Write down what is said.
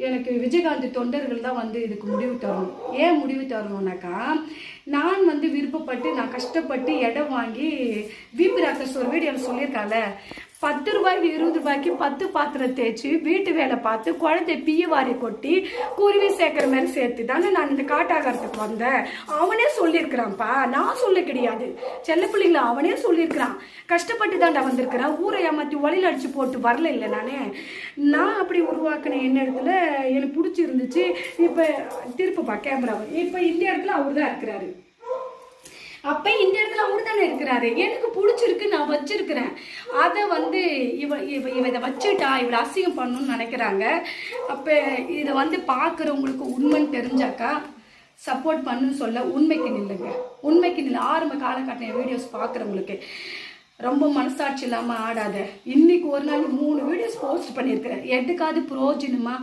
எனக்கு விஜயகாந்த் தொண்டர்கள் தான் வந்து இதுக்கு முடிவு தரணும். ஏன் முடிவு தரணும்னாக்கா, நான் வந்து விருப்பப்பட்டு நான் கஷ்டப்பட்டு இடம் வாங்கி விபி ராக்கர்ஸ் ஒரு வீடியோவில் சொல்லியிருக்கால, 10 ரூபாய்க்கு 20 ரூபாய்க்கு 10 பாத்திரம் தேய்ச்சி வீட்டு வேலை பார்த்து குழந்தை பிய வாரி கொட்டி குருவி சேர்க்குற மாதிரி சேர்த்து தானே நான் இந்த காட்டாகறதுக்கு வந்தேன். அவனே சொல்லியிருக்கிறான்ப்பா, நான் சொல்ல கிடையாது. செல்ல பிள்ளைங்கள அவனே சொல்லியிருக்கிறான். கஷ்டப்பட்டு தான்டா வந்திருக்கிறேன். ஊரை ஏமாற்றி ஒளியில் அடிச்சு போட்டு வரல இல்லை. நான் அப்படி உருவாக்கின என்ன இடத்துல எனக்கு பிடிச்சிருந்துச்சு. இப்போ திருப்பப்பா கேமராவை. இப்போ இந்த இடத்துல அவர் தான் இருக்கிறாரு. அப்போ இந்த இடத்துல அவரு தானே இருக்கிறாரு. எனக்கு பிடிச்சிருக்கு, நான் வச்சிருக்கிறேன். அதை வந்து இவ இதை வச்சுட்டா இவளை அசிங்கம் பண்ணணும்னு நினைக்கிறாங்க. அப்போ இதை வந்து பார்க்குறவங்களுக்கு உண்மைன்னு தெரிஞ்சாக்கா சப்போர்ட் பண்ணுன்னு சொல்ல உண்மைக்கு நில்லுங்க. உண்மைக்கு நில்ல. ஆரம்ப காலகட்ட வீடியோஸ் பார்க்குறவங்களுக்கு ரொம்ப மனசாட்சி இல்லாமல் ஆடாத. இன்னைக்கு ஒரு நாள் 3 வீடியோஸ் போஸ்ட் பண்ணியிருக்கிறேன். எதுக்காவது புரோஜனமா